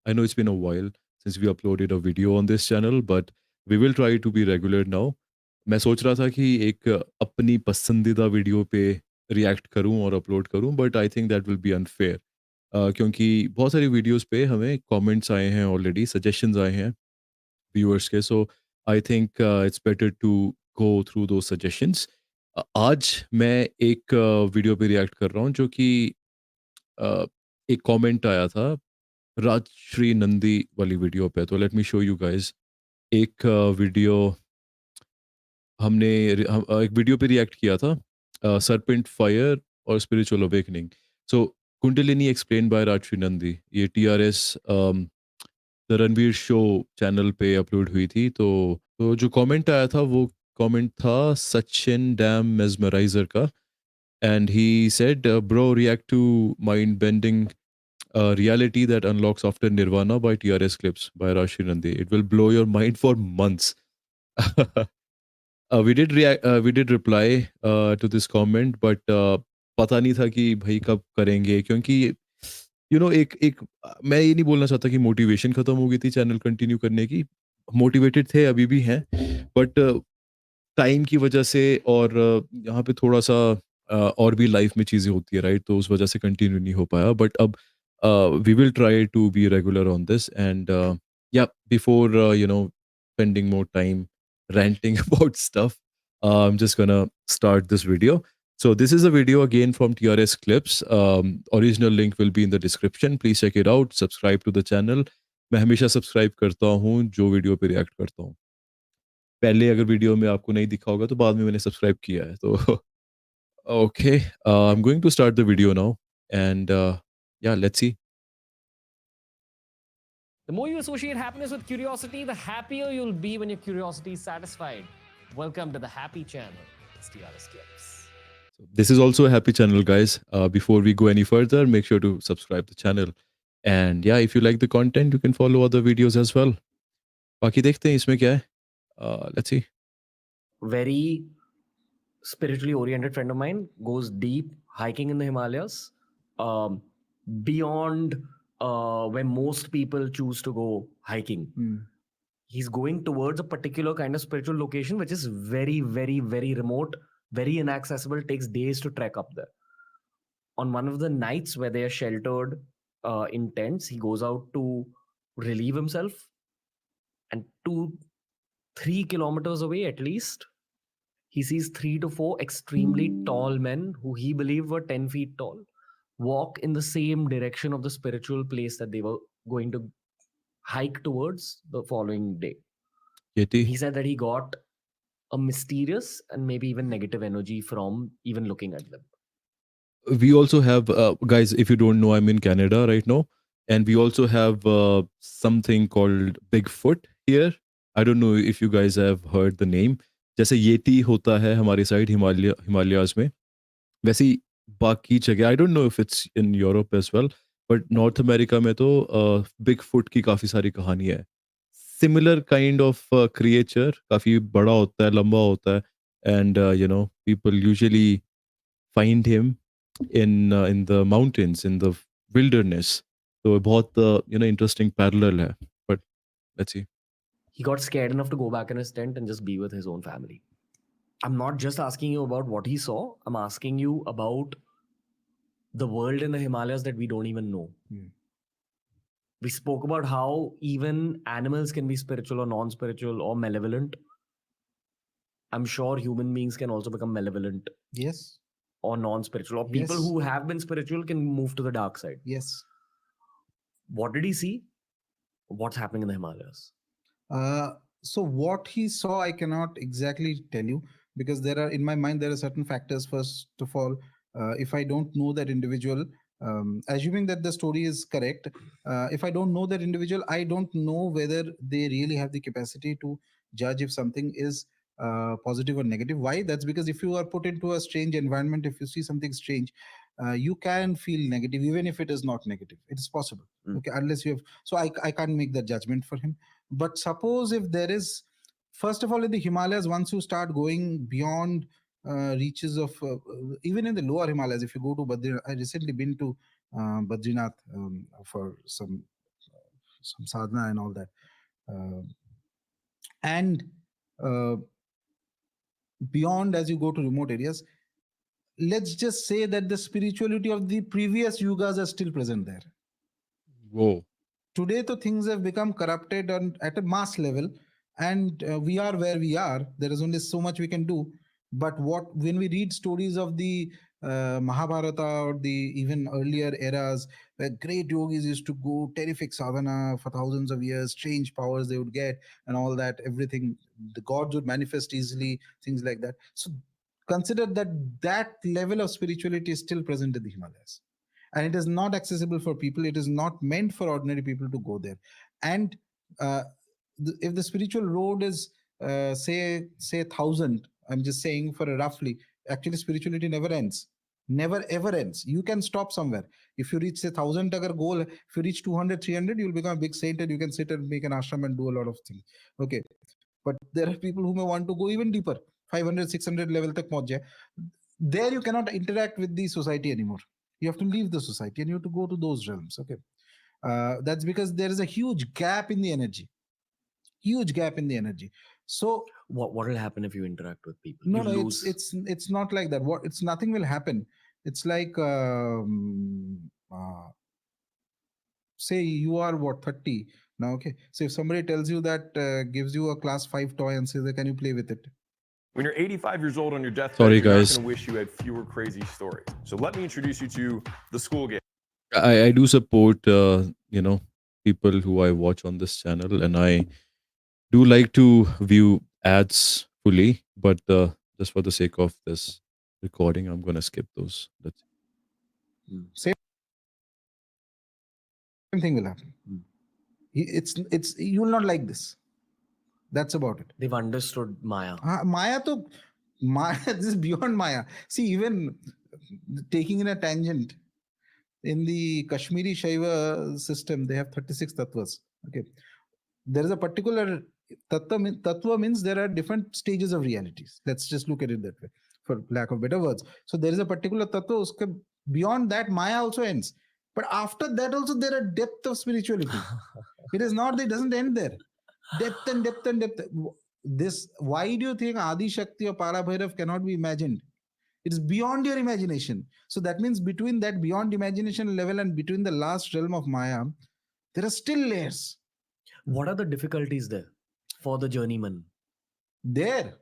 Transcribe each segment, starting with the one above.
I know it's been a while since we uploaded a video on this channel, but we will try to be regular now. मैं सोच रहा था कि एक अपनी पसंदीदा वीडियो पे रिएक्ट करूं और अपलोड करूं, but I think that will be unfair, क्योंकि बहुत सारी वीडियोस पे हमें कमेंट्स आए हैं, ऑलरेडी सजेशंस आए हैं व्यूअर्स के. So I think it's better to go through दो सजेशंस. आज मैं एक वीडियो पे रिएक्ट कर रहा हूँ जो कि एक कमेंट आया था राजश्री नंदी वाली वीडियो पे. तो let me show you guys. एक वीडियो हमने एक वीडियो पे रिएक्ट किया था, सरपेंट फायर और spiritual awakening. So kundalini explain by Rajshri Nandi, ये TRS the Ranveer show channel पे अपलोड हुई थी. तो जो कमेंट आया था वो कमेंट था सचिन डैम मेजमराइजर का. And he said, bro react to mind bending reality that unlocks after Nirvana by TRS clips by Rashi Nandy. It will blow your mind for months. We did reply to this comment, but पता नहीं था कि भाई कब करेंगे, क्योंकि एक एक मैं ये नहीं बोलना चाहता कि मोटिवेशन खत्म हो गई थी चैनल कंटिन्यू करने की. मोटिवेटेड थे, अभी भी हैं, बट टाइम की वजह से और यहाँ पे थोड़ा सा और भी लाइफ में चीज़ें होती है, राइट? तो उस वजह से कंटिन्यू नहीं हो पाया, बट अब we will try to be regular on this. And yeah before spending more time ranting about stuff, I'm just gonna start this video. So this is a video again from TRS clips. Original link will be in the description. Please check it out. Subscribe to the channel. मैं हमेशा subscribe करता हूँ जो video पे react करता हूँ. पहले अगर वीडियो में आपको नहीं दिखा होगा तो बाद में मैंने सब्सक्राइब किया है. तो okay, I am going to start the video now. And या let's see. The more you associate happiness with curiosity, the happier you'll be when your curiosity is satisfied. Welcome to the happy channel. It's TRS Clips. This is also a happy channel, guys. Before we go any further, make sure to subscribe the channel. And yeah, if you like the content, you can follow other videos as well. बाकी देखते हैं इसमें क्या है. Let's see. Very spiritually oriented friend of mine goes deep hiking in the Himalayas, beyond where most people choose to go hiking. He's going towards a particular kind of spiritual location, which is very, very, very remote, very inaccessible, takes days to trek up there. On one of the nights where they are sheltered in tents, he goes out to relieve himself. And 2-3 kilometers away, at least, he sees 3 to 4 extremely tall men who he believed were 10 feet tall walk in the same direction of the spiritual place that they were going to hike towards the following day. He said that he got a mysterious and maybe even negative energy from even looking at them. We also have, guys, if you don't know, I'm in Canada right now. And we also have something called Bigfoot here. I don't know if you guys have heard the name. जैसे Yeti होता है हमारे side Himalayas में, वैसे ही बाकी जगह, I don't know if it's in Europe as well, but North America में तो बिग फुट की काफ़ी सारी कहानी है. सिमिलर काइंड ऑफ क्रिएचर, काफ़ी बड़ा होता है, लंबा होता है. And people usually find him in the mountains, in the wilderness. तो बहुत interesting parallel है. But let's see. He got scared enough to go back in his tent and just be with his own family. I'm not just asking you about what he saw. I'm asking you about the world in the Himalayas that we don't even know. We spoke about how even animals can be spiritual or non-spiritual or malevolent. I'm sure human beings can also become malevolent. Yes. Or non-spiritual. Or people who have been spiritual can move to the dark side. Yes. What did he see? What's happening in the Himalayas? So what he saw, I cannot exactly tell you, because in my mind, there are certain factors. First of all, if I don't know that individual, assuming that the story is correct, if I don't know that individual, I don't know whether they really have the capacity to judge if something is positive or negative. Why? That's because if you are put into a strange environment, if you see something strange, you can feel negative, even if it is not negative. It is possible. Okay, unless you have. So I can't make that judgment for him. But suppose if there is, first of all, in the Himalayas, once you start going beyond reaches of, even in the lower Himalayas, if you go to Badrinath, I recently been to Badrinath for some some sadhana and all that. And uh, beyond, as you go to remote areas, let's just say that the spirituality of the previous yugas are still present there. Whoa. Today, the things have become corrupted at a mass level, and we are where we are. There is only so much we can do. But when we read stories of the Mahabharata or the even earlier eras, where great yogis used to go terrific sadhana for thousands of years, strange powers they would get, and all that, everything, the gods would manifest easily, things like that. So consider that that level of spirituality is still present in the Himalayas, and it is not accessible for people. It is not meant for ordinary people to go there. And uh, if the spiritual road is say 1,000, I'm just saying for a roughly, actually spirituality never ends, never ever ends. You can stop somewhere. If you reach say 1,000 agar goal, if you reach 200 300, you'll become a big saint and you can sit and make an ashram and do a lot of things. Okay, but there are people who may want to go even deeper, 500 600 level tak pahunch jaye. There you cannot interact with the society anymore. You have to leave the society and you have to go to those realms. Okay, that's because there is a huge gap in the energy, huge gap in the energy. So What will happen if you interact with people? no, You no, lose. it's not like that. What it's nothing will happen. It's like say you are what 30 now. Okay, so if somebody tells you that gives you a class 5 toy and says, can you play with it? When you're 85 years old on your deathbed, Sorry, you're not guys. going to wish you had fewer crazy stories. So let me introduce you to the school game. I do support, people who I watch on this channel, and I do like to view ads fully, but just for the sake of this recording, I'm gonna skip those. That's Same thing will happen. It's you will not like this. That's about it. They've understood Maya. Maya this is beyond Maya. See, even taking in a tangent, in the Kashmiri Shaiva system, they have 36 tattvas. Okay, there is a particular tattva means there are different stages of realities. Let's just look at it that way, for lack of better words. So there is a particular tattva. Beyond that, Maya also ends. But after that, also there are depth of spirituality. It is not. It doesn't end there. Depth and depth and depth. This. Why do you think Adi Shakti or Parabhairav cannot be imagined? It is beyond your imagination. So that means between that beyond imagination level and between the last realm of Maya, there are still layers. What are the difficulties there for the journeyman? There.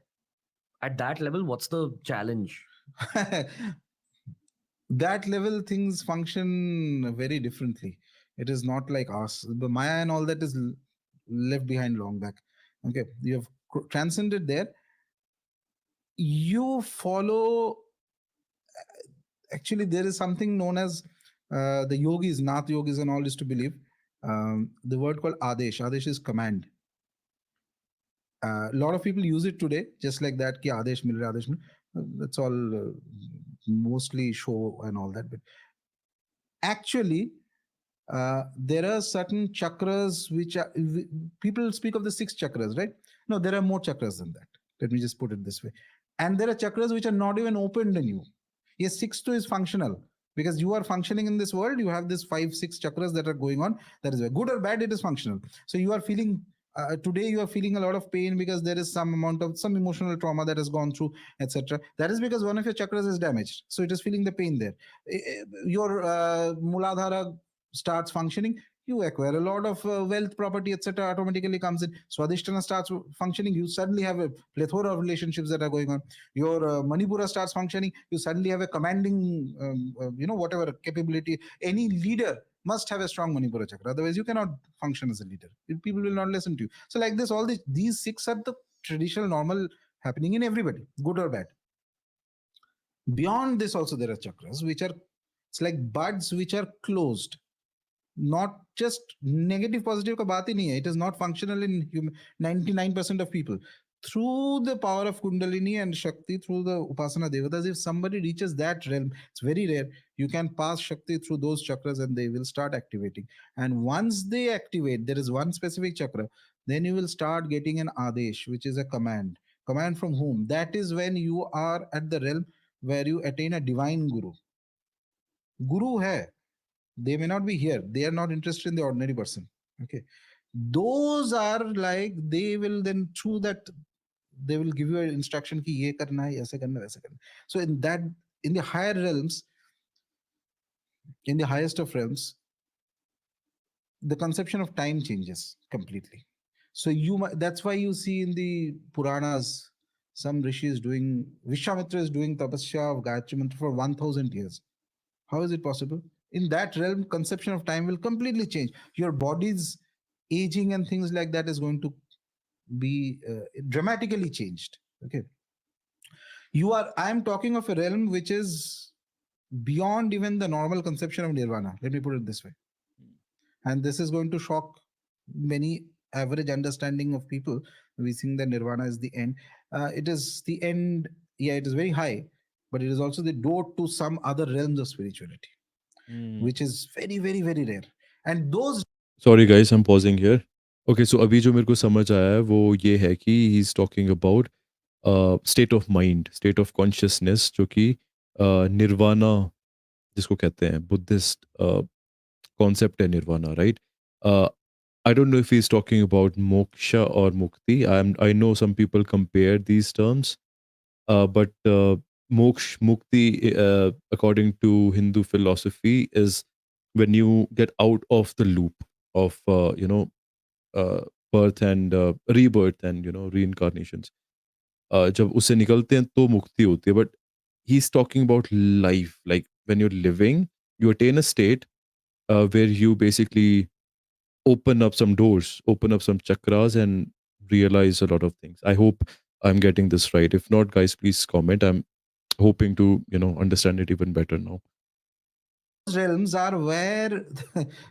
At that level, what's the challenge? That level things function very differently. It is not like us. The Maya and all that is left behind long back. Okay, you have transcended there. You follow. Actually, there is something known as the yogis, Nath yogis, and all used to believe the word called Adesh. Adesh is command. A lot of people use it today, just like that. Ki Adesh mil raha, Adesh mil. That's all mostly show and all that. But actually, there are certain chakras which are, people speak of the 6 chakras, right? No, there are more chakras than that. Let me just put it this way. And there are chakras which are not even opened in you. Yes, 6 too is functional, because you are functioning in this world. You have this 5 6 chakras that are going on. That is good or bad, it is functional. So you are feeling today you are feeling a lot of pain because there is some amount of some emotional trauma that has gone through, etc. That is because one of your chakras is damaged, so it is feeling the pain there. Your muladhara starts functioning, you acquire a lot of wealth, property, etc. automatically comes in. Swadhisthana starts functioning, you suddenly have a plethora of relationships that are going on. Your Manipura starts functioning, you suddenly have a commanding whatever capability. Any leader must have a strong Manipura chakra, otherwise you cannot function as a leader. People will not listen to you. So like this, all these 6 are the traditional normal happening in everybody, good or bad. Beyond this also there are chakras which are, it's like buds which are closed. Not just negative positive ka baat hi nahi hai. It is not functional in 99% of people. Through the power of Kundalini and Shakti, through the Upasana Devatas, if somebody reaches that realm, it's very rare, you can pass Shakti through those chakras and they will start activating. And once they activate, there is one specific chakra, then you will start getting an Adesh, which is a command. Command from whom? That is when you are at the realm where you attain a divine Guru. Guru hai. They may not be here. They are not interested in the ordinary person. Okay, those are like, they will then through that they will give you an instruction ki ye karna hai, aise karna hai, waise karna hai. So in that, in the higher realms, in the highest of realms, the conception of time changes completely. So that's why you see in the Puranas some rishis doing, Vishwamitra is doing tapasya of Gayatri Mantra for 1000 years. How is it possible? In that realm, conception of time will completely change. Your body's aging and things like that is going to be dramatically changed. Okay, I am talking of a realm which is beyond even the normal conception of nirvana, let me put it this way. And this is going to shock many average understanding of people. We think that nirvana is the end. It is the end. Yeah, it is very high, but it is also the door to some other realms of spirituality, which is very, very, very rare. And those Sorry guys, I'm pausing here. Okay, so अभी जो मेरे को समझ आया है वो ये है कि he is talking about state of mind, state of consciousness, जो कि निर्वाणा जिसको कहते हैं, बुद्धिस्ट concept है nirvana, right? I don't know if he's talking about moksha or mukti. I know some people compare these terms, but mukti, according to Hindu philosophy, is when you get out of the loop of uh, birth and rebirth and reincarnations. जब उससे निकलते हैं तो मुक्ति होती है. But he's talking about life, like when you're living, you attain a state where you basically open up some doors, open up some chakras, and realize a lot of things. I hope I'm getting this right. If not, guys, please comment. I'm hoping to understand it even better now. realms are where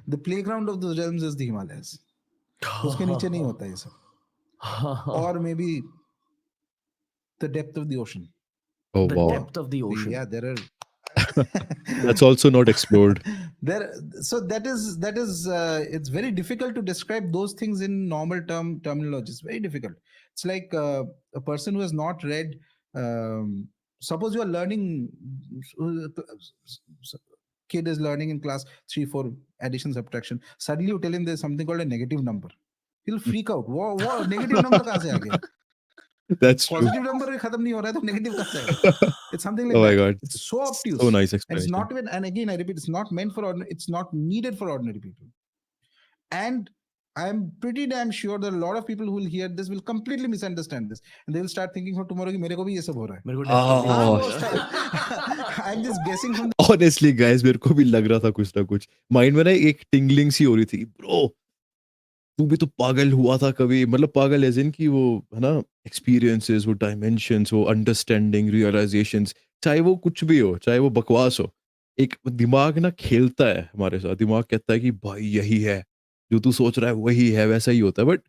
the playground of those realms is the Himalayas. उसके नीचे नहीं होता ये सब. Or maybe the depth of the ocean. Oh The wow, depth of the ocean. Yeah, there are. that's also not explored. So that is it's very difficult to describe those things in normal terminology. It's very difficult. It's like a person who has not read. Suppose you are learning. Kid is learning in class 3-4 addition subtraction. Suddenly you tell him there's something called a negative number. He'll freak out. What negative number कहाँ से आ गया? That's true. Positive number खत्म नहीं हो रहा है तो negative कहाँ से आएगा? It's something like Oh my that. god, It's so obtuse. so nice And it's explanation. not even, and again I repeat, it's not meant for ordinary, it's not needed for ordinary people. And I'm pretty damn sure that a lot of people who will hear this will completely misunderstand this, and they will start thinking for tomorrow कि मेरे को भी ये सब हो रहा है. मेरे को definitely हाँ, Oh, वो style. I'm just guessing from honestly guys, मेरे को भी लग रहा था कुछ ना कुछ. माइंड में ना एक टिंगलिंग सी हो रही थी. ब्रो, तू भी तो पागल हुआ था कभी, मतलब पागल एज इन की वो है ना, एक्सपीरियंसेस, वो डायमेंशंस, वो अंडरस्टैंडिंग, रियलाइजेशंस, चाहे वो कुछ भी हो, चाहे वो बकवास हो, एक दिमाग ना खेलता है हमारे साथ. दिमाग कहता है कि भाई यही है जो तू सोच रहा है, वही है, वैसा ही होता है. But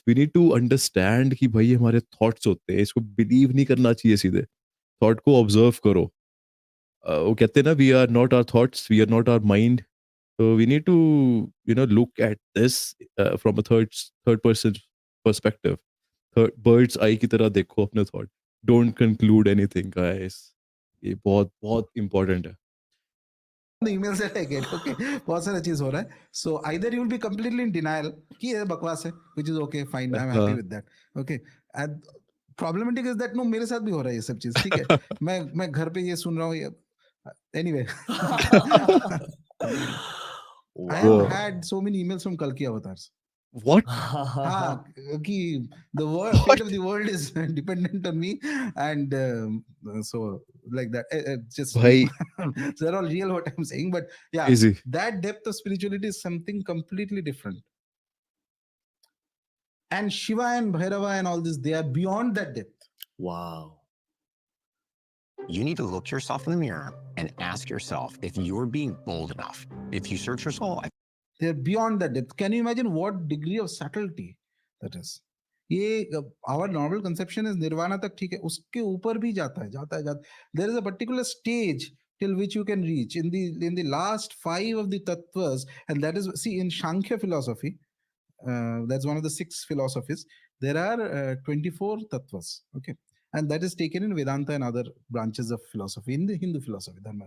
we need to understand कि भाई ये हमारे थॉट्स होते हैं, इसको बिलीव नहीं करना चाहिए सीधे. थॉट को ऑब्जर्व करो. वो कहते हैं ना, we are not our thoughts, we are not our mind. So we need to, look at this from a third person perspective. Bird's eye की तरह देखो अपने thought. Don't conclude anything, guys. ये बहुत बहुत important है. the emails that I get. Okay, बहुत सारा चीज हो रहा है. So either you will be completely in denial कि ये बकवास है, which is okay, fine, I'm happy with that. Okay, and problematic is that no, मेरे साथ भी हो रहा है ये सब चीज. ठीक है, मैं घर पे ये सुन रहा हूँ ये. Anyway, I have Whoa. had so many emails from Kalki avatars. What? हाँ, कि the world, What? fate of the world is dependent on me, and so like that. Just भाई, so they're all real what I'm saying, but yeah, crazy. that depth of spirituality is something completely different. And Shiva and Bhairava and all this, they are beyond that depth. Wow. You need to look yourself in the mirror and ask yourself if you're being bold enough. If you search your soul, They're beyond that depth. Can you imagine what degree of subtlety that is? ये our normal conception is nirvana तक ठीक है, उसके ऊपर भी जाता है. There is a particular stage till which you can reach in the last 5 of the tattvas, and that is, see, in Shankhya philosophy, that's one of the 6 philosophies. There are 24 tattvas. Okay, and that is taken in Vedanta and other branches of philosophy in the Hindu philosophy, Dharma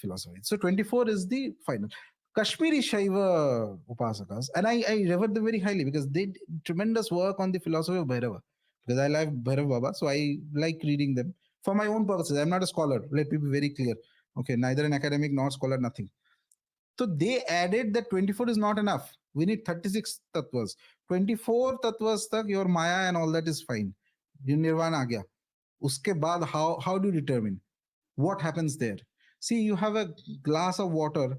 philosophy. So 24 is the final. Kashmiri Shaiva Upasakas, and I revere them very highly because they did tremendous work on the philosophy of Bhairava. Because I like Bhairav Baba, so I like reading them for my own purposes. I'm not a scholar. Let me be very clear. Okay, neither an academic nor scholar, nothing. So they added that 24 is not enough. We need 36 tattvas. 24 tattvas tak your Maya and all that is fine. Your Nirvana aa gaya. Uske baad, how do you determine? What happens there? See, you have a glass of water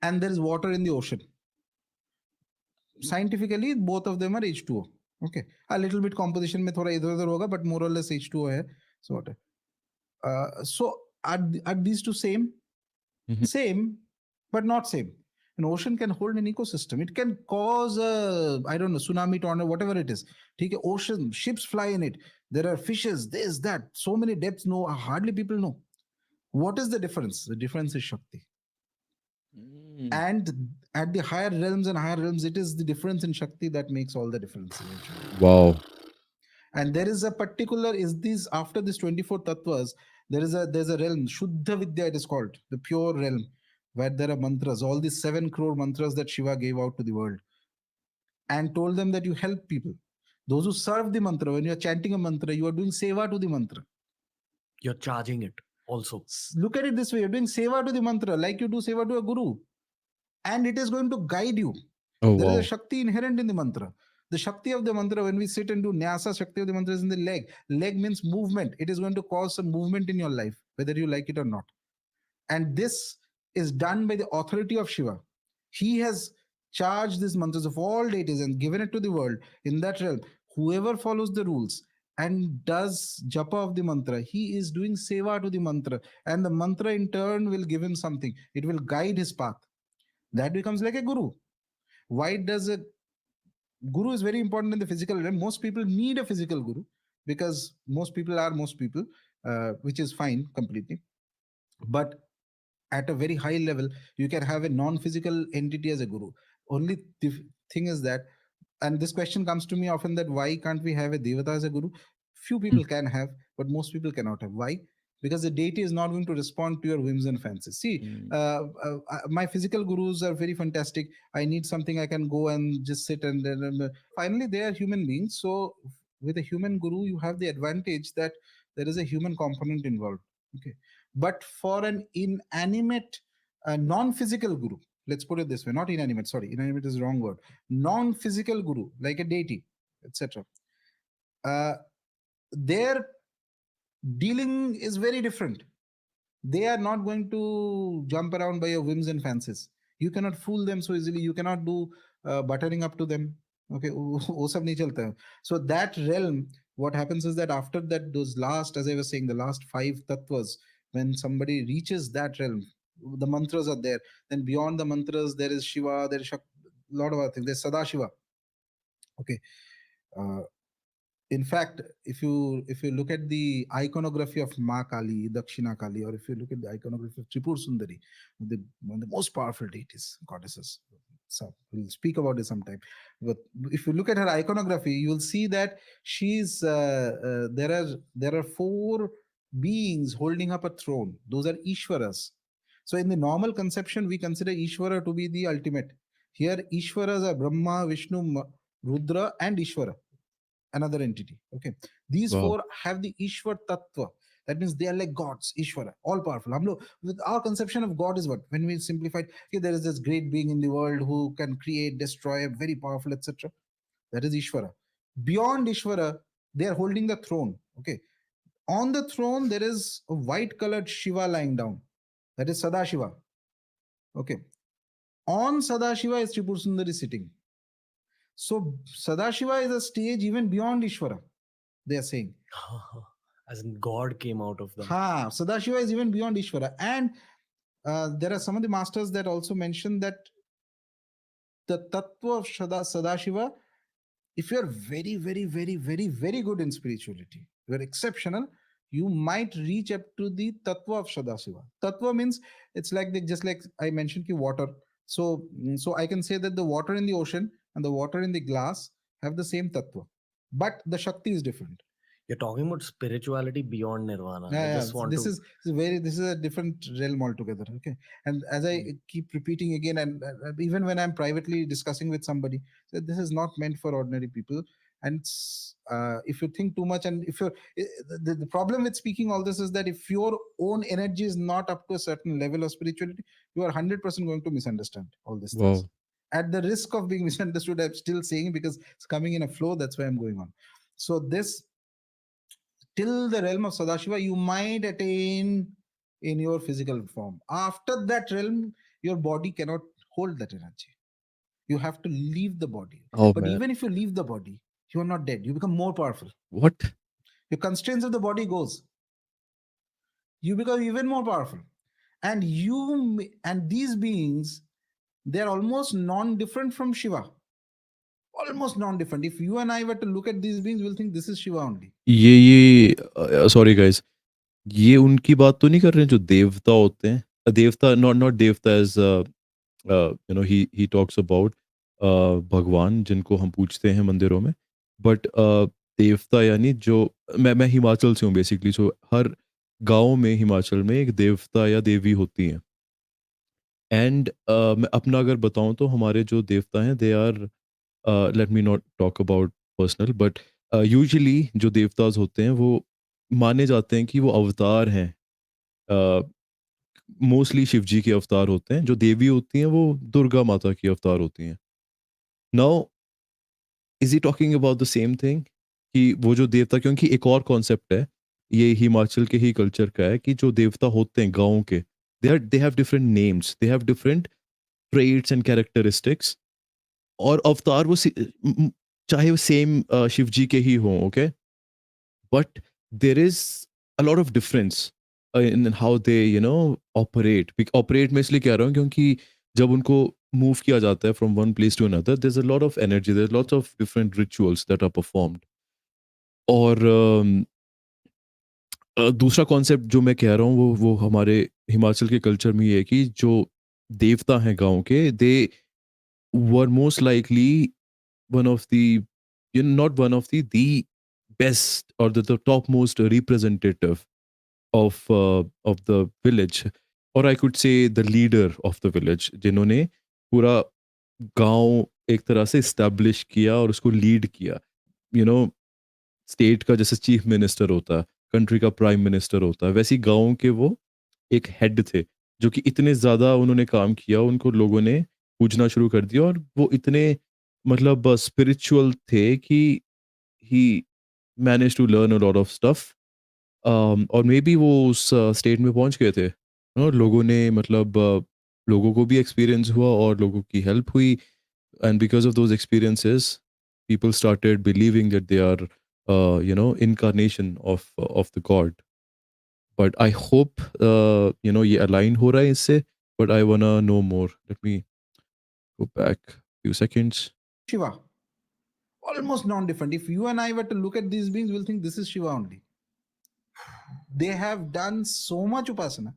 and there is water in the ocean. Scientifically, both of them are H2O. Okay. A little bit composition mein thoda idhar udhar hoga, but more or less H2O hai. So what? So are these two same? Mhm. Same, but not same. An ocean can hold an ecosystem. It can cause a, I don't know, tsunami, tornado, whatever it is. Okay, ocean, ships fly in it. There are fishes, this, that. So many depths, no, hardly people know. What is the difference? The difference is Shakti. Mm. And at the higher realms and higher realms, it is the difference in Shakti that makes all the difference eventually. Wow. And there is a particular, is these after this 24 tattvas, there's a realm, Shuddha Vidya it is called, the pure realm, where there are mantras, all these 7 crore mantras that Shiva gave out to the world and told them that you help people. Those who serve the mantra, when you're chanting a mantra, you are doing seva to the mantra. You're charging it also. Look at it this way, you're doing seva to the mantra like you do seva to a guru. And it is going to guide you. Oh, There is wow. a Shakti inherent in the mantra. The Shakti of the mantra, when we sit and do Nyasa, Shakti of the mantra is in the leg. Leg means movement. It is going to cause some movement in your life, whether you like it or not. And this is done by the authority of Shiva. He has charged these mantras of all deities and given it to the world in that realm. Whoever follows the rules and does japa of the mantra, he is doing seva to the mantra. And the mantra in turn will give him something. It will guide his path. That becomes like a guru. Why does a guru is very important in the physical realm? Most people need a physical guru because most people are most people, which is fine completely. But at a very high level, you can have a non-physical entity as a guru. Only the thing is that, and this question comes to me often, that why can't we have a devata as a guru? Few people can have, but most people cannot have. Why? Because the deity is not going to respond to your whims and fancies. See, Mm. my physical gurus are very fantastic. I need something, I can go and just sit and then finally they are human beings. So with a human guru, you have the advantage that there is a human component involved. Okay, but for an inanimate, non-physical guru, let's put it this way, not inanimate, sorry, inanimate is the wrong word, non-physical guru like a deity, etc., their dealing is very different. They are not going to jump around by your whims and fancies. You cannot fool them so easily. You cannot do buttering up to them. Okay, wo sab nahi chalta hai. So that realm, what happens is that after that, those last, as I was saying, the last 5 tattvas, when somebody reaches that realm, the mantras are there. Then beyond the mantras, there is Shiva, there is a lot of other things. There's sadashiva. Okay. Uh, in fact, if you look at the iconography of Ma Kali, Dakshina Kali, or if you look at the iconography of Tripur Sundari, one of the most powerful deities, goddesses. So we'll speak about it sometime. But if you look at her iconography, you will see that she's there are 4 beings holding up a throne. Those are Ishwaras. So in the normal conception, we consider Ishvara to be the ultimate. Here, Ishwaras are Brahma, Vishnu, Rudra, and Ishvara, another entity. Okay, these Wow. 4 have the Ishwar Tattva. That means they are like gods, Ishvara, all powerful. With our conception of God is what? When we simplified, okay, there is this great being in the world who can create, destroy, very powerful, etc. That is Ishvara. Beyond Ishvara, they are holding the throne. Okay, on the throne there is a white colored Shiva lying down. That is Sadashiva. Okay, on Sadashiva is Tripur Sundari sitting. So Sadashiva is a stage even beyond Ishvara, they are saying. As in God came out of them. Ha, Sadashiva is even beyond Ishvara. And there are some of the masters that also mention that the tattva of Sadashiva, if you're very, very, very, very, very good in spirituality, you're exceptional, you might reach up to the tattva of Sadashiva. Tattva means it's like just like I mentioned, water. So I can say that the water in the ocean and the water in the glass have the same tattva, but the Shakti is different. You're talking about spirituality beyond Nirvana. I Yeah, just want this to. is a different realm altogether. Okay, and as I keep repeating again, and even when I'm privately discussing with somebody, that this is not meant for ordinary people. And if you think too much, and if you're the problem with speaking all this is that if your own energy is not up to a certain level of spirituality, you are 100% going to misunderstand all these things. Wow. At the risk of being misunderstood, I'm still saying because it's coming in a flow. That's why I'm going on. So this till the realm of Sadashiva, you might attain in your physical form. After that realm, your body cannot hold that energy. You have to leave the body. Oh But man. even if you leave the body, you are not dead. You become more powerful. What? Your constraints of the body goes. You become even more powerful. And and these beings, they're almost non-different from Shiva. Almost non-different. If you and I were to look at these beings, we'll think this is Shiva only. ये sorry guys, ये उनकी बात तो नहीं कर रहे हैं जो देवता होते हैं? देवता, नॉट देवता एज़ ही टॉक्स अबाउट भगवान जिनको हम पूजते हैं मंदिरों में। बट देवता यानी जो मैं हिमाचल से हूँ बेसिकली, सो हर गाँव में हिमाचल में एक देवता या देवी होती हैं। एंड मैं अपना अगर बताऊँ तो हमारे जो देवता हैं they are, let me not talk about personal, but usually जो देवताज़ होते हैं वो माने जाते हैं कि वो अवतार हैं। मोस्टली शिव जी के अवतार होते हैं, जो देवी होती हैं वो दुर्गा माता की अवतार होती हैं। Now is he talking about the same thing कि वो जो देवता, क्योंकि एक और कॉन्सेप्ट है, ये हिमाचल के ही कल्चर का है कि जो देवता होते हैं गाँव के, they have different names, they have different traits and characteristics, और अवतार वो चाहे वो सेम शिव जी के ही हों, okay? But there is a lot of difference in how they operate. Operate मैं इसलिए कह रहा हूँ क्योंकि जब उनको मूव किया जाता है from one place to another, there is a lot of energy, there lots of different rituals that are performed. और दूसरा कॉन्सेप्ट जो मैं कह रहा हूँ वो हमारे हिमाचल के कल्चर में ये है कि जो देवता हैं गाँव के, they were most likely one of the, not one of the best or the topmost representative of the village, or I could say the leader of the village, जिन्होंने पूरा गांव एक तरह से establish किया और उसको lead किया। you know स्टेट का जैसे चीफ मिनिस्टर होता है, कंट्री का प्राइम मिनिस्टर होता है, वैसे ही गाँव के वो एक हेड थे, जो कि इतने ज़्यादा उन्होंने काम किया, उनको लोगों ने पूजना शुरू कर दिया, और वो इतने मतलब स्पिरिचुअल थे कि he manage to learn a lot of stuff. और मे बी वो उस स्टेट में पहुंच गए थे, और लोगों ने मतलब लोगों को भी एक्सपीरियंस हुआ और लोगों की हेल्प हुई, and because of those experiences people started believing that they are incarnation of the god. But I hope ये align हो रहा है इससे, but I wanna know more. Let me go back few seconds. Shiva. Almost non-different. If you and I were to look at these beings, we'll think this is Shiva only. They have done so much upasana.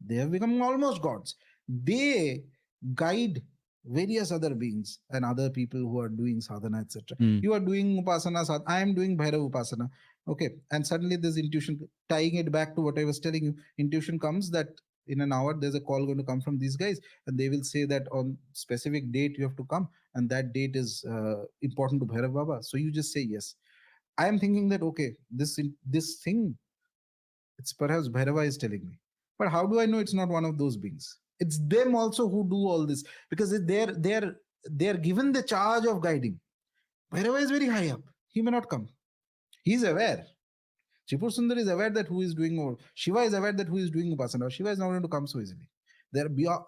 They have become almost gods. They guide various other beings and other people who are doing sadhana, etc. You are doing upasana, I am doing Bhairav upasana. Okay. And suddenly this intuition, tying it back to what I was telling you, intuition comes that in an hour there's a call going to come from these guys, and they will say that on specific date you have to come, and that date is important to Bhairav Baba. So you just say yes. I am thinking that okay, this thing, it's perhaps Bhairava is telling me. But how do I know it's not one of those beings? It's them also who do all this, because they're given the charge of guiding. Bhairava is very high up. He may not come. He's aware. Tripur Sundar is aware that who is doing, or Shiva is aware that who is doing Upasana. Shiva is not going to come so easily.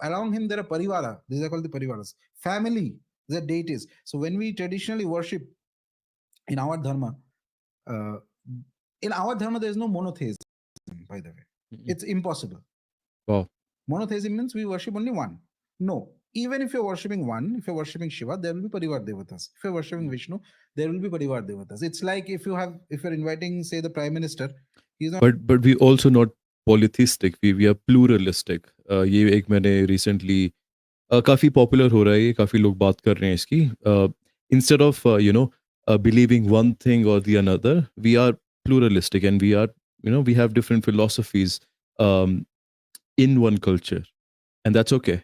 Around him there are parivara. These are called the parivaras. Family, the deities. So when we traditionally worship in our dharma, uh, there is no monotheism, by the way. It's impossible. Wow. Monotheism means we worship only one. No. Even if you're worshipping one, if you're worshipping Shiva, there will be Parivar Devatas. If you're worshipping Vishnu, there will be Parivar Devatas. It's like if you're inviting, say, the Prime Minister, he's not. But we also not polytheistic, we are pluralistic. ये एक मैंने recently काफ़ी popular हो रहा है, ये काफ़ी लोग बात कर रहे हैं इसकी। Instead of believing one thing और the another, we are pluralistic, and we are, we have different philosophies in one culture, and that's okay.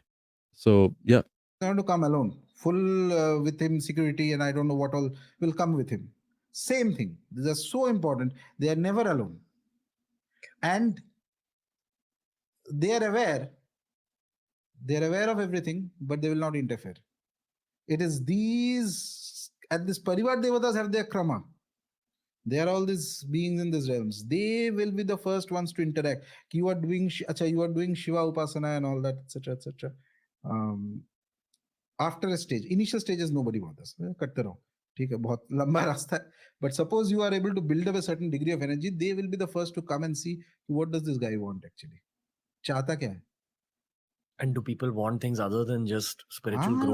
So yeah. Going to come alone, full with him security, and I don't know what all will come with him. Same thing. These are so important. They are never alone, and they are aware. They are aware of everything, but they will not interfere. It is these at this Parivar Devatas have their krama. They are all these beings in these realms. They will be the first ones to interact. You are doing, you are doing Shiva Upasana and all that, etc., etc. After a stage, initial stages, nobody bothers. करते रहो, ठीक है, बहुत लंबा रास्ता है. But suppose you are able to build up a certain degree of energy, they will be the first to come and see what does this guy want actually. चाहता क्या है? And do people want things other than just spiritual growth?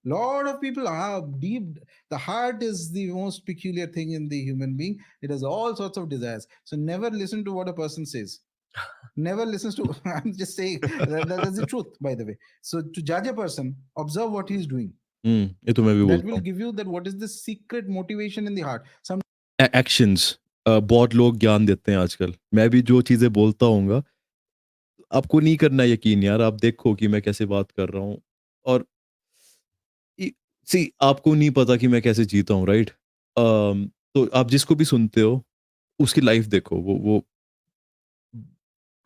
Lot of people are deep. The heart is the most peculiar thing in the human being. It has all sorts of desires. So never listen to what a person says. Never listens to. I'm just saying that's the truth, by the way. So to judge a person, observe what he's doing. ये तो मैं भी That बोलता will हूँ. give you that what is the secret motivation in the heart. Some Actions. बहुत लोग ज्ञान देते हैं आजकल. मैं भी जो चीजें बोलता हूँगा, आपको नहीं करना यकीन यार. आप देखो कि मैं कैसे बात कर रहा हूँ, और सी आपको नहीं पता कि मैं कैसे जीता हूँ, राइट? तो आप जिसको भी सुनते हो, उसकी लाइफ देखो, वो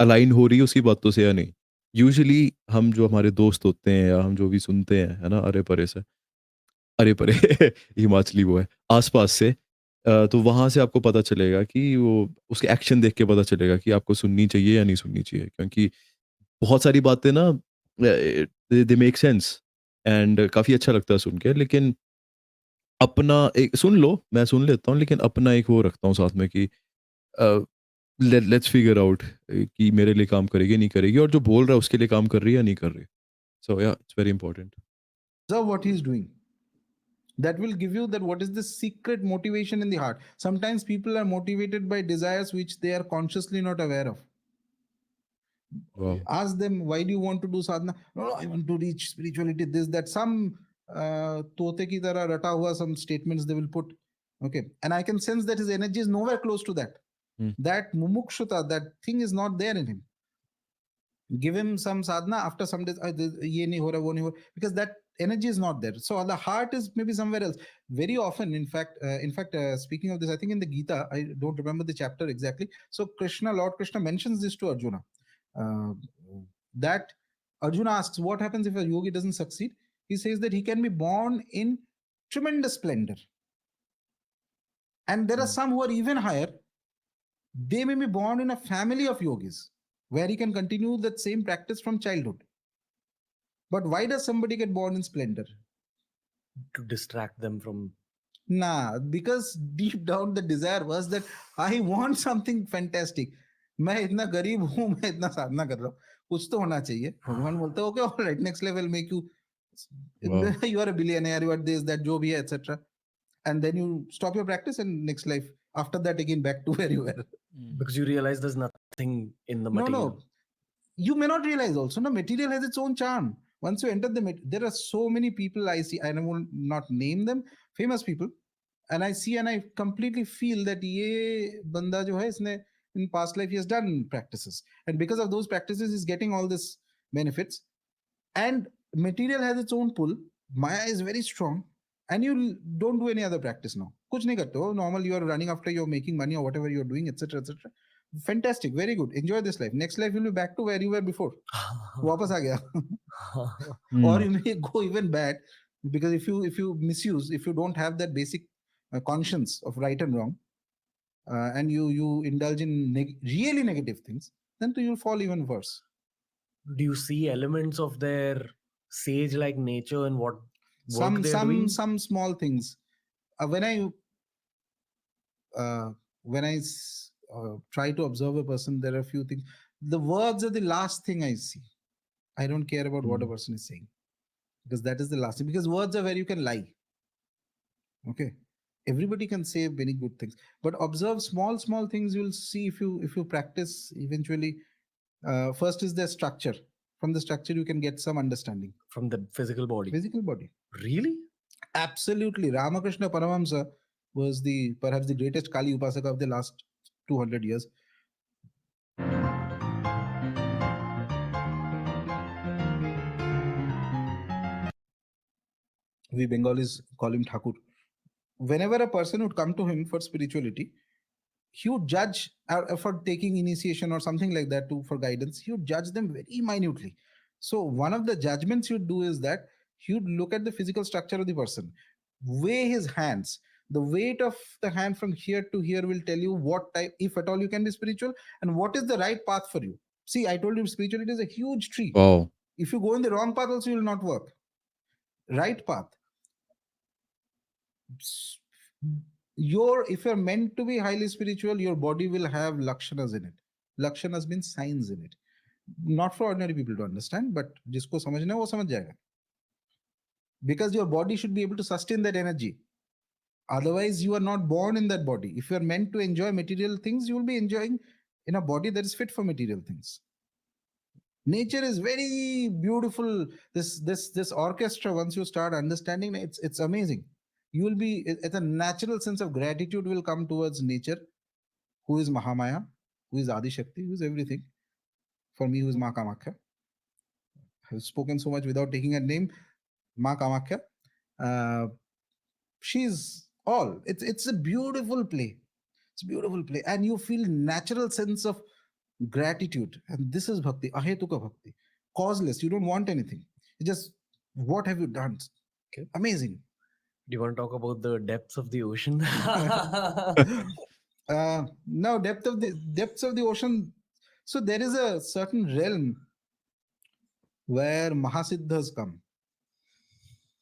अलाइन हो रही है उसकी बातों से या नहीं. यूजुअली हम जो हमारे दोस्त होते हैं या हम जो भी सुनते हैं, है ना, अरे परे से, अरे परे हिमाचली वो है आसपास से, तो वहां से आपको पता चलेगा कि वो उसके एक्शन देख के पता चलेगा कि आपको सुननी चाहिए या नहीं सुननी चाहिए, क्योंकि बहुत सारी बातें ना दे मेक सेंस एंड काफी अच्छा लगता है सुन के, लेकिन अपना एक सुन लो, मैं सुन लेता हूँ, लेकिन अपना एक वो रखता हूँ साथ में कि लेट्स फिगर आउट कि मेरे लिए काम करेगी नहीं करेगी, और जो बोल रहा है उसके लिए काम कर रही है या नहीं कर रही. सो या it's very important. observe what he's doing. That will give you that what is the secret motivation in the heart. Sometimes people are motivated by desires which they are consciously not aware of. Wow. Ask them, why do you want to do sadhana? No, I want to reach spirituality, this, that. Some tote ki tarah rata hua some statements they will put. Okay. And I can sense that his energy is nowhere close to that. That mumukshuta, that thing is not there in him. Give him some sadhana, after some days, ye nahi ho raha, wo nahi ho raha, because that energy is not there. So the heart is maybe somewhere else. Very often, in fact, speaking of this, I think in the Gita, I don't remember the chapter exactly. So Lord Krishna mentions this to Arjuna. That Arjuna asks, what happens if a yogi doesn't succeed? He says that he can be born in tremendous splendor. And there are some who are even higher. They may be born in a family of yogis, where he can continue that same practice from childhood. But why does somebody get born in splendor? To distract them from... Nah, because deep down the desire was that I want something fantastic. मैं इतना गरीब हूँ, मैं इतना साधना कर रहा हूँ, कुछ तो होना चाहिए. भगवान बोलते हो, okay, all right, next level make you, Wow. you are a billionaire, you are this, that, जो भी है, etc. And then you stop your practice and next life, after that again back to where you were. Because you realize there's nothing in the material. No. You may not realize also, no, material has its own charm. Once you enter there are so many people I see, I will not name them, famous people, and I see and I completely feel that ye banda jo hai, isne in past life he has done practices, and because of those practices he's getting all this benefits, and material has its own pull. Maya is very strong, and you don't do any other practice now. Kuch nahi karte ho, normal, you are running after, you're making money or whatever you're doing, etc., etc. Fantastic, very good. Enjoy this life. Next life you'll be back to where you were before. Wapas aa gaya. Or you may go even bad, because if you misuse, if you don't have that basic conscience of right and wrong, and you indulge in really negative things, then you'll fall even worse. Do you see elements of their sage-like nature in what work they're doing? Some small things. When I try to observe a person, there are a few things. The words are the last thing I see. I don't care about what a person is saying, because that is the last thing. Because words are where you can lie. Okay, everybody can say many good things, but observe small things. You'll see if you practice eventually. First is their structure. From the structure, you can get some understanding. From the physical body. Physical body. Really? Absolutely. Ramakrishna Paramahamsa was perhaps the greatest Kali Upasaka of the last 200 years. We Bengalis call him Thakur. Whenever a person would come to him for spirituality, he would judge for taking initiation or something like that for guidance. He would judge them very minutely. So one of the judgments he would do is that he would look at the physical structure of the person, weigh his hands. The weight of the hand from here to here will tell you what type, if at all, you can be spiritual, and what is the right path for you. See, I told you spirituality is a huge tree. Wow. If you go in the wrong path, also, you will not work. Right path. If you're meant to be highly spiritual, your body will have lakshanas in it. Lakshanas means signs in it. Not for ordinary people to understand, but jisko samajhna hai, wo samajh jayega. Because your body should be able to sustain that energy. Otherwise, you are not born in that body. If you are meant to enjoy material things, you will be enjoying in a body that is fit for material things. Nature is very beautiful. This orchestra, once you start understanding, it's amazing. You will be at a natural sense of gratitude will come towards nature, who is Mahamaya, who is Adi Shakti, who is everything. For me, who is Ma Kamakhya. I've spoken so much without taking her name. Ma Kamakhya. She's all. It's a beautiful play. It's a beautiful play. And you feel natural sense of gratitude. And this is bhakti, ahetuka bhakti. Causeless. You don't want anything. You just, what have you done? Okay. Amazing. Do you want to talk about the depths of the ocean? Now, depths of the ocean. So there is a certain realm where mahasiddhas come.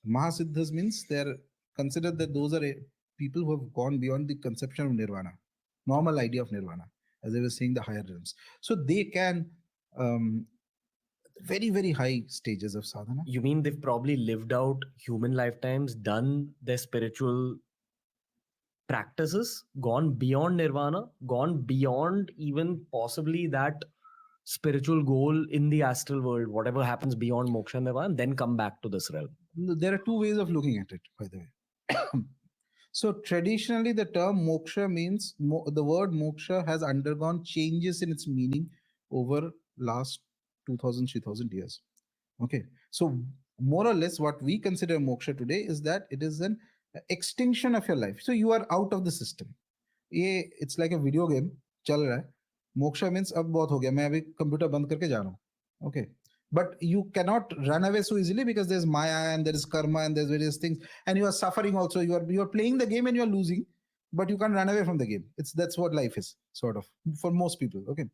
Mahasiddhas means they're considered that those are people who have gone beyond the conception of nirvana, normal idea of nirvana, as I was saying, the higher realms. So they can very, very high stages of sadhana. You mean they've probably lived out human lifetimes, done their spiritual practices, gone beyond nirvana, gone beyond even possibly that spiritual goal in the astral world, whatever happens beyond moksha and nirvana, and then come back to this realm? There are two ways of looking at it, by the way. So traditionally, the term moksha means, the word moksha has undergone changes in its meaning over last 2000, 3000 years. Okay. So more or less what we consider moksha today is that it is an extinction of your life. So you are out of the system. It's like a video game. चल रहा है. Moksha means अब बहुत हो गया. मैं अभी computer बंद करके जा रहा हूँ. Okay. But you cannot run away so easily because there's maya and there is karma and there's various things, and you are suffering also. You are playing the game and you are losing, but you can't run away from the game. That's what life is, sort of, for most people. Okay.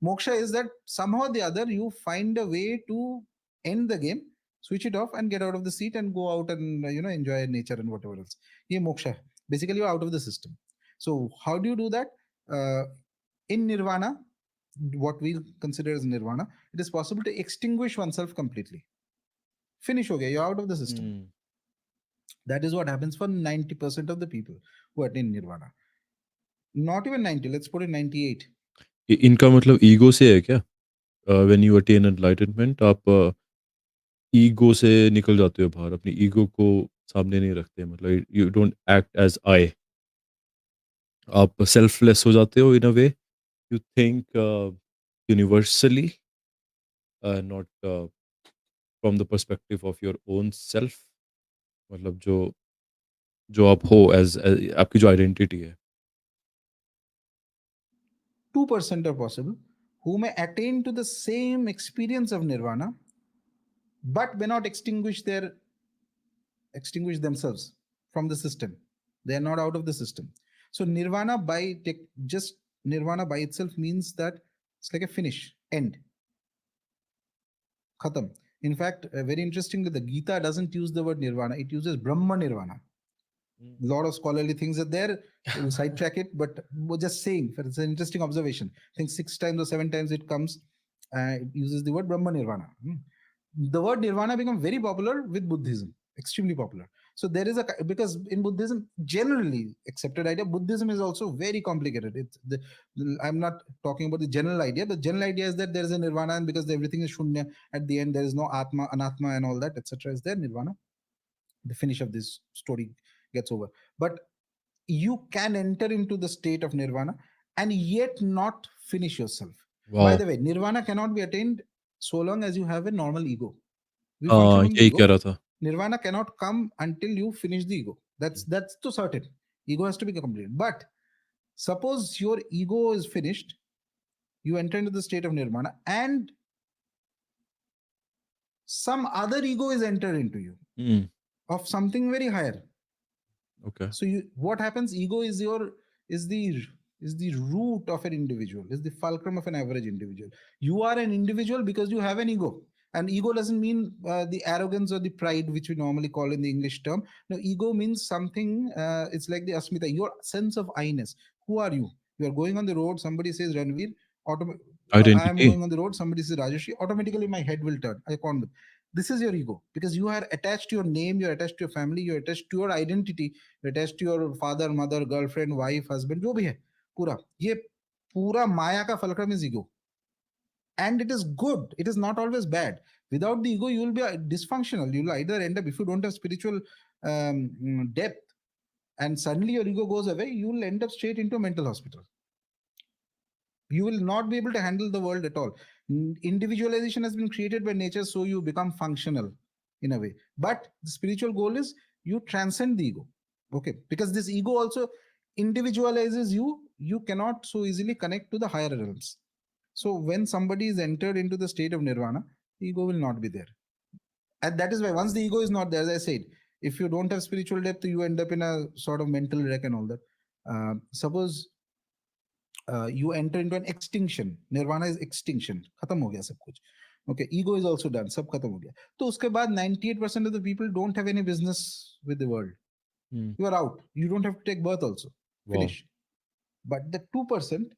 Moksha is that somehow or the other you find a way to end the game, switch it off, and get out of the seat and go out and enjoy nature and whatever else. Ye moksha. Basically, you're out of the system. So how do you do that? In nirvana, what we consider as nirvana, it is possible to extinguish oneself completely. Finish ho gaya, you're out of the system. That is what happens for 90% of the people who attain nirvana. Not even 90, let's put it 98. इनका मतलब ego से है क्या? When you attain enlightenment, आप ego से निकल जाते हो बाहर, अपनी ईगो को सामने नहीं रखते, मतलब you don't act as I. आप selfless हो जाते हो in a way. You think universally, not from the perspective of your own self. मतलब जो आप हो as आपकी जो identity है. 2% are possible who may attain to the same experience of nirvana, but may not extinguish themselves from the system. They are not out of the system. So nirvana nirvana by itself means that it's like a finish, end, khatam. In fact, very interestingly, the Gita doesn't use the word nirvana; it uses Brahma nirvana. A lot of scholarly things are there. We'll sidetrack it, but we're just saying, it's an interesting observation. I think 6 times or 7 times it comes, it uses the word Brahma Nirvana. The word Nirvana become very popular with Buddhism, extremely popular. So there is because in Buddhism, generally accepted idea, Buddhism is also very complicated. I'm not talking about the general idea, but general idea is that there is a Nirvana, and because everything is Shunya, at the end there is no Atma, Anatma and all that, etc. is there, Nirvana. The finish of this story gets over. But you can enter into the state of nirvana and yet not finish yourself. By wow! the way, nirvana cannot be attained so long as you have a normal ego. We function हाँ, on the यही ego. कह रहा था। Nirvana cannot come until you finish the ego. That's to certain. Ego has to be completed. But suppose your ego is finished, you enter into the state of nirvana, and some other ego is entered into you hmm, of something very higher. Okay. So what happens? Ego is the root of an individual, is the fulcrum of an average individual. You are an individual because you have an ego. And ego doesn't mean the arrogance or the pride which we normally call in the English term. No, ego means something. It's like the asmita, your sense of I-ness. Who are you? You are going on the road, somebody says Ranveer, I am identity. going on the road, somebody says Rajarshi, automatically my head will turn. I can't. This is your ego because you are attached to your name, you're attached to your family, you're attached to your identity, you're attached to your father, mother, girlfriend, wife, husband, जो भी है पूरा ये पूरा माया का fulcrum is ego. And it is good, it is not always bad. Without the ego you will be dysfunctional. You will either end up, if you don't have spiritual depth and suddenly your ego goes away, you will end up straight into a mental hospital. You will not be able to handle the world at all. Individualization has been created by nature so you become functional in a way, but the spiritual goal is you transcend the ego. Okay, because this ego also individualizes you. You cannot so easily connect to the higher realms. So when somebody is entered into the state of nirvana, the ego will not be there. And that is why once the ego is not there, as I said, if you don't have spiritual depth, you end up in a sort of mental wreck and all that. Suppose you enter into an extinction. Nirvana is extinction. खत्म हो गया सब कुछ. Okay, ego is also done. सब खत्म हो गया. तो उसके बाद 98% of the people don't have any business with the world. Hmm, You are out. You don't have to take birth also. Wow! Finish. But the 2%,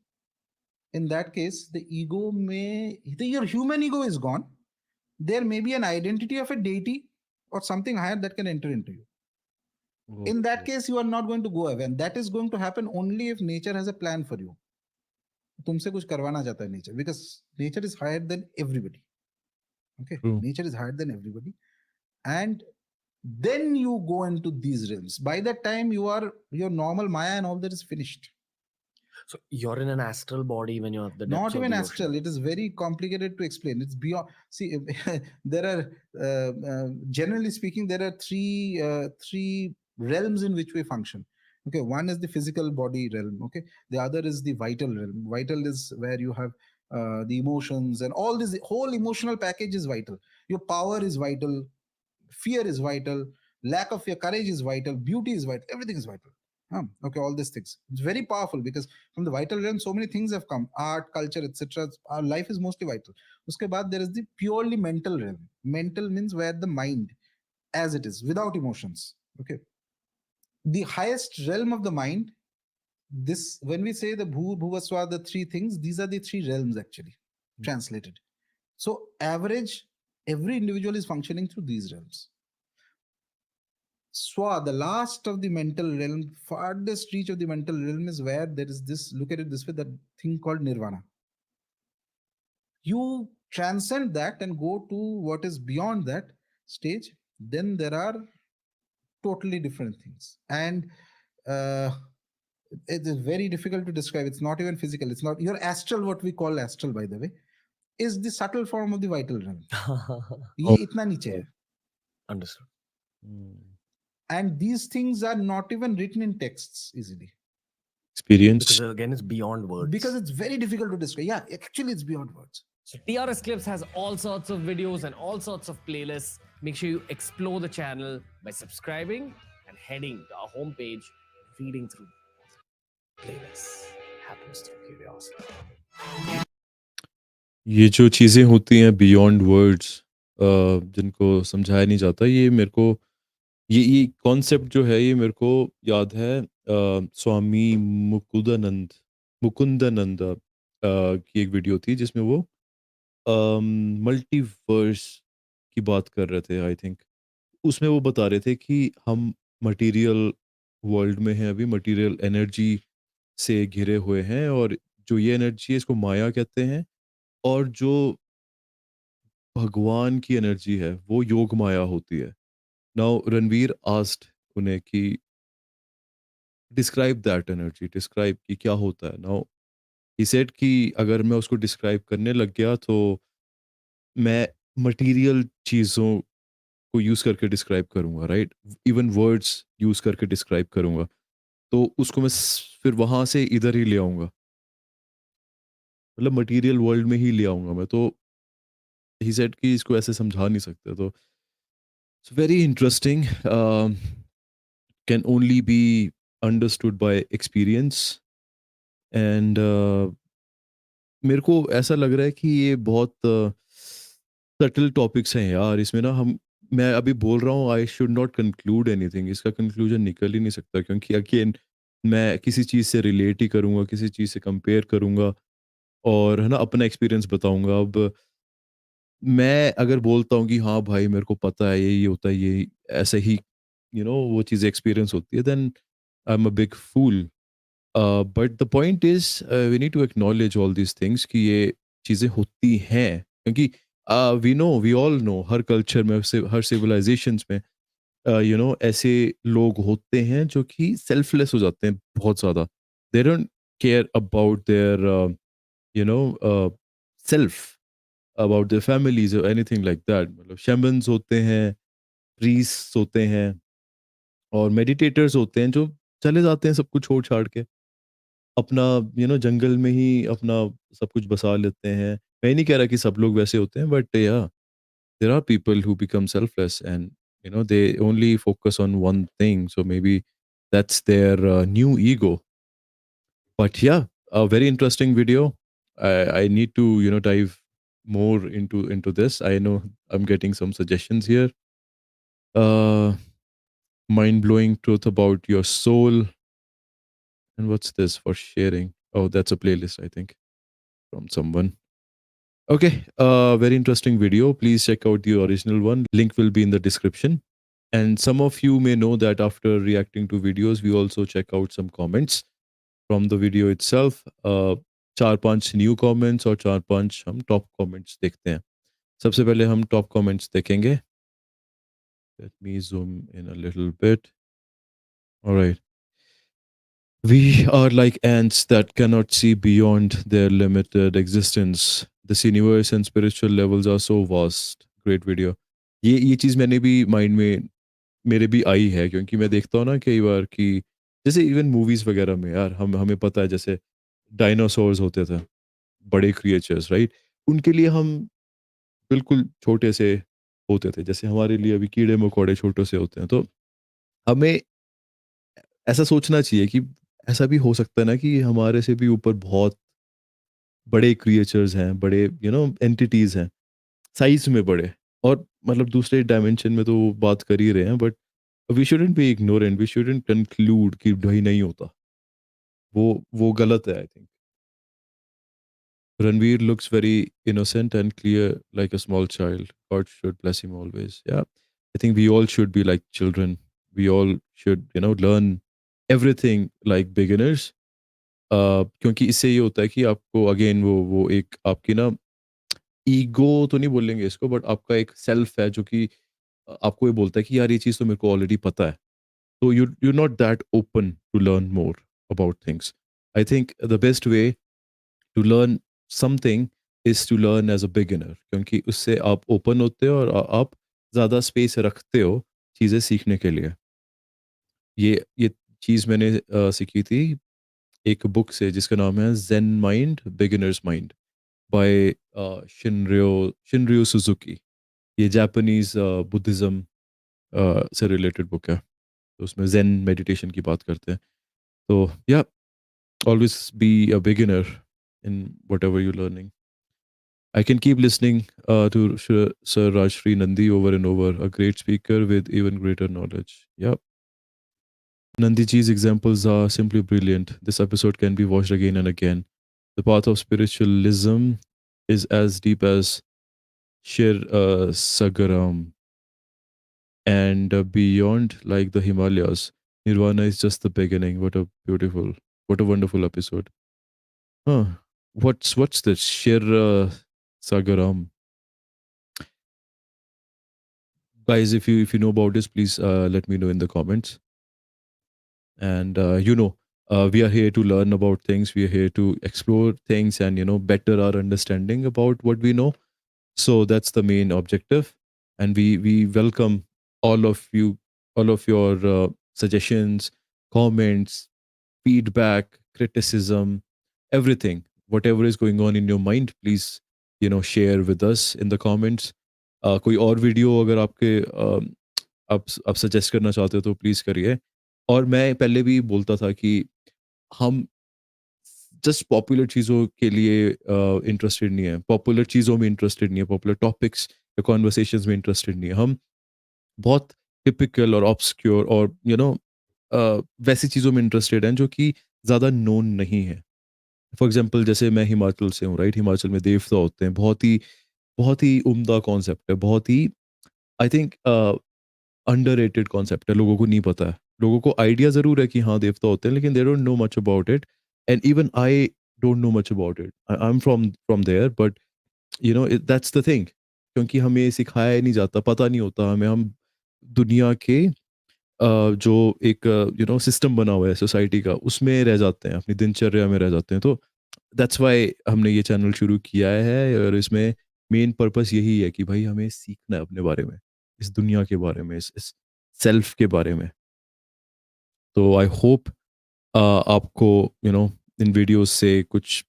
in that case, the ego may, your human ego is gone. There may be an identity of a deity or something higher that can enter into you. In that okay, case, you are not going to go away. And that is going to happen only if nature has a plan for you. तुमसे कुछ करवाना चाहता है nature, because nature is higher than everybody. Okay, true. nature is higher than everybody, and then you go into these realms. By that time you are, your normal maya and all that is finished. So you're in an astral body when you're at the depths Not of even the astral, ocean. it is very complicated to explain. It's beyond. See, there are generally speaking there are three realms in which we function. Okay, one is the physical body realm. Okay, the other is the vital realm. Vital is where you have the emotions and all this. Whole emotional package is vital. Your power is vital, fear is vital, lack of your courage is vital, beauty is vital, everything is vital. Okay, all these things, it's very powerful because from the vital realm so many things have come, art, culture, etc. Our life is mostly vital. Uske baad there is the purely mental realm. Mental means where the mind as it is without emotions. Okay, the highest realm of the mind, this, when we say the bhu bhuvaswa, the three things, these are the three realms actually translated. So average, every individual is functioning through these realms. Swa, the last of the mental realm, farthest reach of the mental realm is where there is this, look at it this way, that thing called nirvana. You transcend that and go to what is beyond that stage, then there are totally different things. And it is very difficult to describe. It's not even physical. It's not your astral, what we call astral, by the way, is the subtle form of the vital realm. ये इतना नीचे है. Understood. Hmm, And these things are not even written in texts easily. Experience. Because again, it's beyond words. Because it's very difficult to describe. Yeah, actually, it's beyond words. So TRS Clips has all sorts of videos and all sorts of playlists. Make sure you explore the channel by subscribing and heading to our homepage, reading through playlists. Happens through curiosity. ये जो चीज़ें होती हैं beyond words, जिनको समझाया नहीं जाता, ये मेरे को, ये कॉन्सेप्ट जो है ये मेरे को याद है स्वामी मुकुंदानंद की एक वीडियो थी जिसमें वो मल्टीवर्स की बात कर रहे थे आई थिंक। उसमें वो बता रहे थे कि हम मटेरियल वर्ल्ड में हैं, अभी मटेरियल एनर्जी से घिरे हुए हैं, और जो ये एनर्जी है इसको माया कहते हैं, और जो भगवान की एनर्जी है वो योग माया होती है। नाउ रणवीर आस्क्ड उन्हें कि डिस्क्राइब दैट एनर्जी, डिस्क्राइब कि क्या होता है। नाउ ही सेड कि अगर मैं उसको डिस्क्राइब करने लग गया तो मैं मटेरियल चीज़ों को यूज़ करके डिस्क्राइब करूँगा, राइट? इवन वर्ड्स यूज़ करके डिस्क्राइब करूँगा। तो उसको मैं फिर वहाँ से इधर ही ले आऊँगा, मतलब मटेरियल वर्ल्ड में ही ले आऊँगा मैं। तो ही सेड कि इसको ऐसे समझा नहीं सकते। तो it's very interesting, can only be understood by experience and मेरे को ऐसा लग रहा है कि ये बहुत सटल टॉपिक्स हैं यार। इसमें ना हम मैं अभी बोल रहा हूँ I should not conclude anything, इसका कंक्लूजन निकल ही नहीं सकता, क्योंकि अगेन मैं किसी चीज़ से रिलेट ही करूँगा, किसी चीज़ से कंपेयर करूँगा और है ना अपना एक्सपीरियंस बताऊँगा। अब मैं अगर बोलता हूँ कि हाँ भाई मेरे को पता है ये होता है, ये ऐसे ही वो चीज़ एक्सपीरियंस होती है, then I am a big fool. But the point is we need to acknowledge all these things कि ये चीज़ें होती हैं, क्योंकि वी ऑल नो हर कल्चर में हर सिविलाइजेशंस में ऐसे लोग होते हैं जो कि सेल्फलेस हो जाते हैं बहुत ज़्यादा। They don't care about their self, about their families और एनीथिंग लाइक दैट। मतलब शैमन्स होते हैं, प्रीस्ट होते हैं और मेडिटेटर्स होते हैं जो चले जाते हैं सब कुछ छोड़ छाड़ के अपना जंगल में ही अपना सब कुछ बसा लेते हैं। मैं नहीं कह रहा कि सब लोग वैसे होते हैं, but yeah there are people who become selfless and they only focus on one thing, so maybe that's their new ego. But yeah, a very interesting video. I need to dive more into this. I know I'm getting some suggestions here. Uh, Mind blowing truth about your soul. And what's this for sharing? Oh, that's a playlist, I think, from someone. Okay, very interesting video. Please check out the original one. Link will be in the description. And some of you may know that after reacting to videos, we also check out some comments from the video itself. 4-5 new comments और 4-5 हम top comments देखते हैं। सबसे पहले हम top comments देखेंगे। Let me zoom in a little bit. Alright. We are like ants that cannot see beyond their limited existence. This universe and spiritual levels are so vast. Great video. ये चीज़ मैंने भी mind में मेरे भी आई है, क्योंकि मैं देखता हूँ ना कई बार कि जैसे इवन मूवीज़ वगैरह में यार हमें पता है जैसे डायनासोर्स होते थे, बड़े क्रिएचर्स, राइट? उनके लिए हम बिल्कुल छोटे से होते थे, जैसे हमारे लिए अभी कीड़े-मकोड़े छोटे से होते हैं। तो हमें ऐसा सोचना चाहिए कि ऐसा भी हो सकता है ना कि हमारे से भी ऊपर बहुत बड़े क्रिएचर्स हैं, बड़े एंटिटीज़ हैं, साइज़ में बड़े, और मतलब दूसरे डायमेंशन में तो वो बात कर ही रहे हैं, but we shouldn't be ignorant, we shouldn't conclude कि भाई नहीं होता। वो गलत है I think. Ranveer looks very innocent and clear like a small child. God should bless him always. Yeah. I think we all should be like children. We all should, learn everything like beginners. क्योंकि इससे ये होता है कि आपको again वो एक आपकी ना ईगो तो नहीं बोलेंगे इसको, बट आपका एक सेल्फ है जो कि आपको ये बोलता है कि यार ये चीज़ तो मेरे को ऑलरेडी पता है। तो you not that open to learn more about things. I think the best way to learn something is to learn as a beginner, क्योंकि उससे आप ओपन होते हो और आप ज़्यादा स्पेस रखते हो चीज़ें सीखने के लिए। ये चीज़ मैंने सीखी थी एक बुक से जिसका नाम है Zen mind beginner's mind by Shunryu Suzuki. ये जापानीज बुद्धिज्म से रिलेटेड बुक है। तो उसमें ज़ेन मेडिटेशन की बात करते हैं। तो या always be a beginner in whatever you learning. I can keep listening to Sir Rajarshi Nandy over and over, a great speaker with even greater knowledge. Yeah. Nandiji's examples are simply brilliant. This episode can be watched again and again. The path of spiritualism is as deep as Shir Sagaram and beyond, like the Himalayas. Nirvana is just the beginning. What a wonderful episode. Huh. What's this? Shir Sagaram. Guys, if you know about this, please let me know in the comments. And we are here to learn about things. We are here to explore things and better our understanding about what we know. So that's the main objective, and we welcome all of you, all of your suggestions, comments, feedback, criticism, everything. Whatever is going on in your mind, please share with us in the comments. कोई और video अगर आपके आप suggest करना चाहते हो तो please करिए. और मैं पहले भी बोलता था कि हम जस्ट पॉपुलर चीज़ों के लिए इंटरेस्टेड नहीं है, पॉपुलर चीज़ों में इंटरेस्टेड नहीं है, पॉपुलर टॉपिक्स या कॉन्वर्सेशंस में इंटरेस्टेड नहीं है. हम बहुत टिपिकल और ऑब्सक्योर और वैसी चीज़ों में इंटरेस्टेड हैं जो कि ज़्यादा नोन नहीं है. फॉर एग्जांपल जैसे मैं हिमाचल से हूँ, राइट? हिमाचल में देवता होते हैं, बहुत ही उम्दा कॉन्सेप्ट है, बहुत ही आई थिंक अंडररेटेड कॉन्सेप्ट है, लोगों को नहीं पता है. लोगों को आइडिया ज़रूर है कि हाँ, देवता होते हैं, लेकिन they don't know much about it. And even I don't know much about it. I am from there, but that's the thing. क्योंकि हमें सिखाया ही नहीं जाता, पता नहीं होता हमें. हम दुनिया के जो एक सिस्टम बना हुआ है सोसाइटी का, उसमें रह जाते हैं, अपनी दिनचर्या में रह जाते हैं. तो दैट्स व्हाई हमने ये चैनल शुरू किया है, और इसमें मेन पर्पस यही है कि भाई हमें सीखना है अपने बारे में, इस दुनिया के बारे में, इस सेल्फ के बारे में. तो आई होप आपको इन वीडियोस से कुछ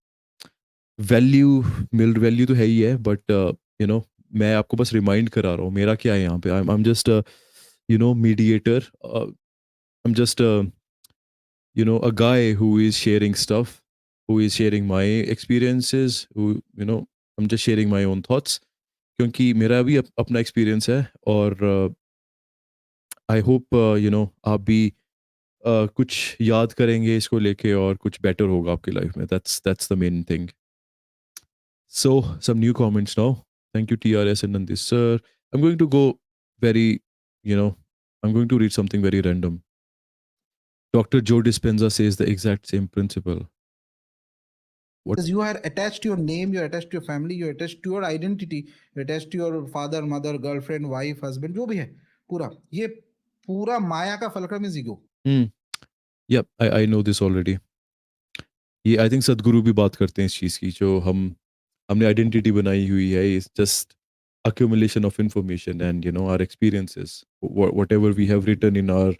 वैल्यू वैल्यू तो है ही है, बट मैं आपको बस रिमाइंड करा रहा हूँ मेरा क्या है यहाँ पे. I am just mediator. I am just a guy who is sharing stuff, who is sharing my experiences, who I'm just sharing my own thoughts. क्योंकि मेरा भी अपना एक्सपीरियंस है, और आई होप आप भी कुछ याद करेंगे इसको लेके, और कुछ बेटर होगा आपकी लाइफ में. That's the main thing. So some new comments now. Thank you, TRS and Nandi sir. I'm going to go very, you know, I'm going to read something very random. Dr. Joe Dispenza says the exact same principle. What? Because you are attached to your name, you're attached to your family, you're attached to your identity, you're attached to your father, mother, girlfriend, wife, husband, जो भी है पूरा ये पूरा माया का fulcrum is ego. Hmm. Yep, I know this already. ये I think सदगुरु भी बात करते हैं इस चीज़ की, जो हमने आइडेंटिटी बनाई हुई है. It's just accumulation of information and our experiences, whatever we have written in our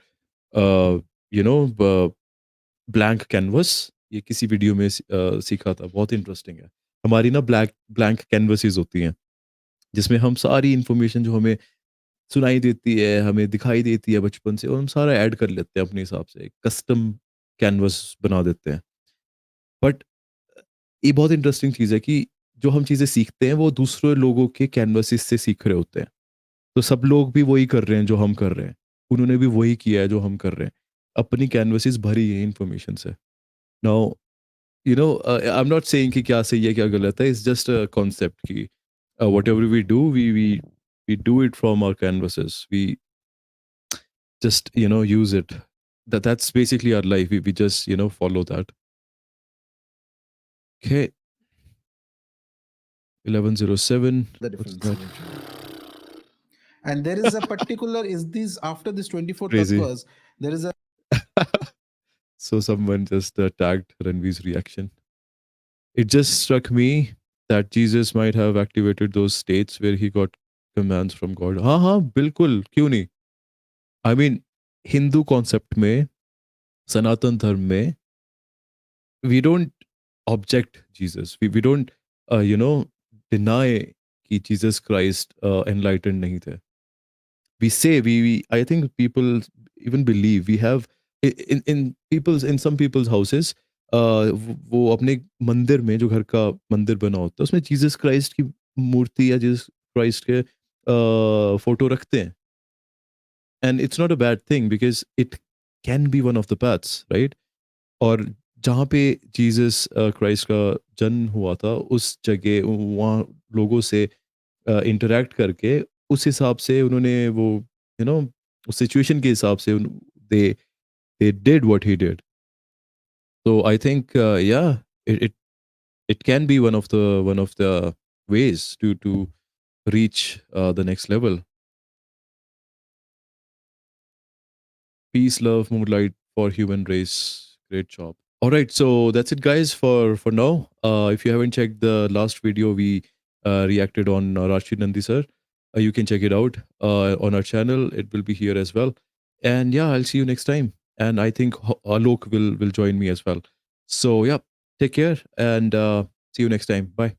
uh, you know uh, blank canvas. ये किसी वीडियो में सीखा था, बहुत इंटरेस्टिंग है. हमारी ना ब्लैंक कैनवसेस होती हैं, जिसमें हम सारी इंफॉर्मेशन जो हमें सुनाई देती है, हमें दिखाई देती है बचपन से, और हम सारा ऐड कर लेते हैं अपने हिसाब से, कस्टम कैनवस बना देते हैं. बट ये बहुत इंटरेस्टिंग चीज़ है कि जो हम चीज़ें सीखते हैं वो दूसरे लोगों के कैनवसेस से सीख रहे होते हैं. तो सब लोग भी वही कर रहे हैं जो हम कर रहे हैं, उन्होंने भी वही किया है जो हम कर रहे हैं. अपनी कैनवसेस भरी है इंफॉर्मेशन से. Now I am not saying कि क्या सही है क्या गलत है. इट्स जस्ट अ कॉन्सेप्ट कि whatever we do, we do it from our canvases. We just use it. That's basically our life. We just follow that. Okay. 1107. The What's difference. that? And there is a particular is this after this 24 Crazy. tattvas, there is a So someone just tagged Ranveer's reaction. It just struck me that Jesus might have activated those states where he got commands from God. हाँ बिल्कुल, क्यों नहीं. I mean, Hindu concept में, सनातन धर्म में, we don't object Jesus. We don't deny कि Jesus Christ enlightened नहीं थे. We say we I think people even believe. We have in some people's houses, वो अपने मंदिर में, जो घर का मंदिर बना होता है, उसमें जीसस क्राइस्ट की मूर्ति या जीसस क्राइस्ट के फोटो रखते हैं. And it's not a bad thing, because it can be one of the paths, right? और जहाँ पे जीसस क्राइस्ट का जन्म हुआ था, उस जगह वहाँ लोगों से इंटरेक्ट करके, उस हिसाब से उन्होंने वो उस सिचुएशन के हिसाब से they they did what he did. So I think yeah, it can be one of the ways to reach the next level. Peace, love, more light for human race. Great job. All right, so that's it, guys, for now. If you haven't checked the last video we reacted on Rajarshi Nandy sir, you can check it out on our channel. It will be here as well. And yeah, I'll see you next time. And I think Alok will join me as well. So yeah, take care and see you next time. Bye.